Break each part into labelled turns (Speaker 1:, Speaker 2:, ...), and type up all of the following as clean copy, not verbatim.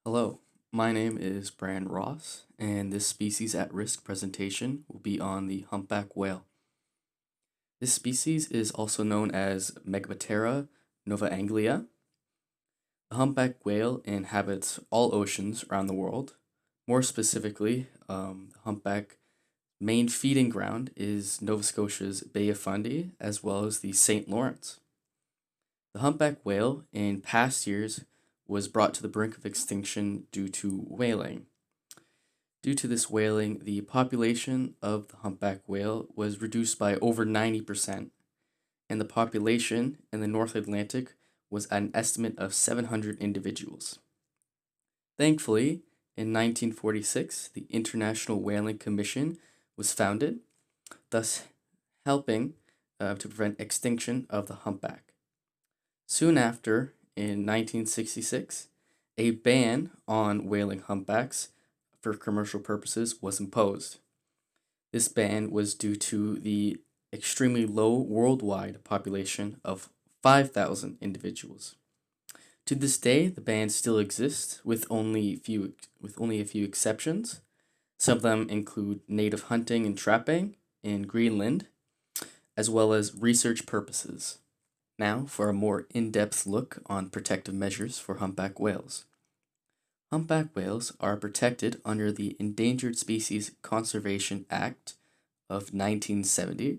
Speaker 1: Hello, my name is Brian Ross, and this species at risk presentation will be on the humpback whale. This species is also known as Megaptera novaanglia. The humpback whale inhabits all oceans around the world. More specifically, the humpback main feeding ground is Nova Scotia's Bay of Fundy as well as the St. Lawrence. The humpback whale in past years was brought to the brink of extinction due to whaling. Due to this whaling, the population of the humpback whale was reduced by over 90%, and the population in the North Atlantic was at an estimate of 700 individuals. Thankfully, in 1946, the International Whaling Commission was founded, thus helping to prevent extinction of the humpback. Soon after, in 1966, a ban on whaling humpbacks for commercial purposes was imposed. This ban was due to the extremely low worldwide population of 5,000 individuals. To this day, the ban still exists with only a few exceptions. Some of them include native hunting and trapping in Greenland, as well as research purposes. Now for a more in-depth look on protective measures for humpback whales. Humpback whales are protected under the Endangered Species Conservation Act of 1970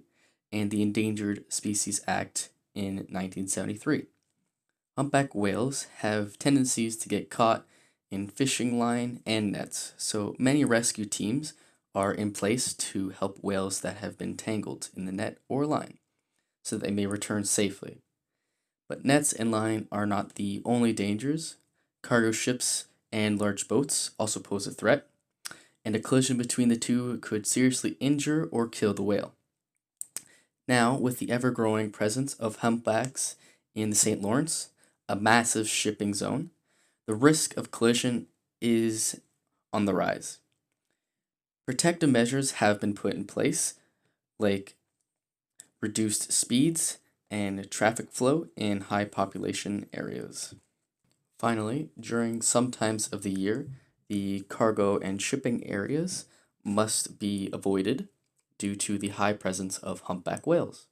Speaker 1: and the Endangered Species Act in 1973. Humpback whales have tendencies to get caught in fishing line and nets, so many rescue teams are in place to help whales that have been tangled in the net or line, so that they may return safely. But nets and line are not the only dangers. Cargo ships and large boats also pose a threat, and a collision between the two could seriously injure or kill the whale. Now, with the ever-growing presence of humpbacks in the St. Lawrence, a massive shipping zone, the risk of collision is on the rise. Protective measures have been put in place, like reduced speeds and traffic flow in high population areas. Finally, during some times of the year, the cargo and shipping areas must be avoided due to the high presence of humpback whales.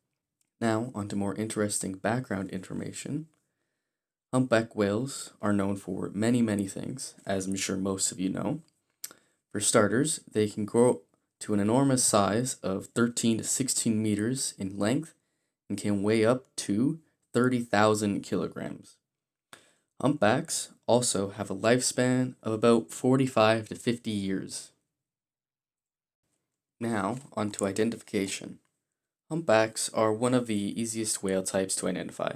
Speaker 1: Now, on to more interesting background information. Humpback whales are known for many things, as I'm sure most of you know. For starters, they can grow to an enormous size of 13 to 16 meters in length and can weigh up to 30,000 kilograms. Humpbacks also have a lifespan of about 45 to 50 years. Now, onto identification. Humpbacks are one of the easiest whale types to identify,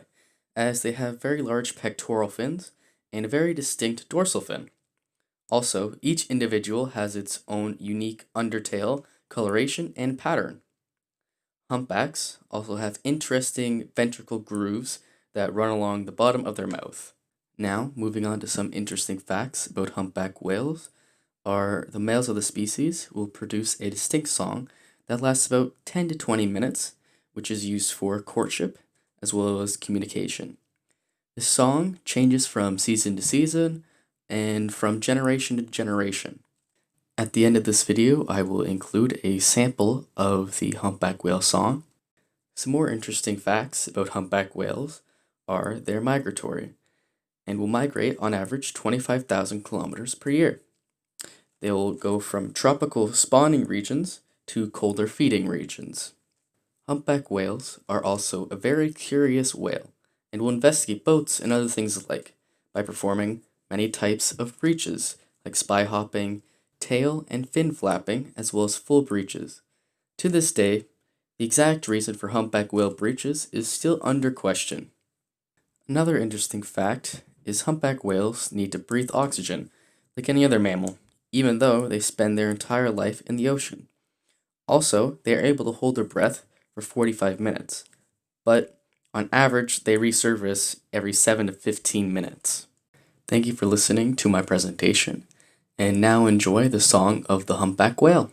Speaker 1: as they have very large pectoral fins and a very distinct dorsal fin. Also, each individual has its own unique undertail coloration and pattern. Humpbacks also have interesting ventricle grooves that run along the bottom of their mouth. Now, moving on to some interesting facts about humpback whales, are the males of the species will produce a distinct song that lasts about 10 to 20 minutes, which is used for courtship as well as communication. This song changes from season to season and from generation to generation. At the end of this video, I will include a sample of the humpback whale song. Some more interesting facts about humpback whales are they're migratory and will migrate on average 25,000 kilometers per year. They will go from tropical spawning regions to colder feeding regions. Humpback whales are also a very curious whale and will investigate boats and other things alike by performing many types of breaches like spy hopping, tail and fin flapping, as well as full breaches. To this day, the exact reason for humpback whale breaches is still under question. Another interesting fact is humpback whales need to breathe oxygen like any other mammal, even though they spend their entire life in the ocean. Also, they are able to hold their breath for 45 minutes, but on average, they resurface every 7 to 15 minutes. Thank you for listening to my presentation, and now enjoy the song of the humpback whale.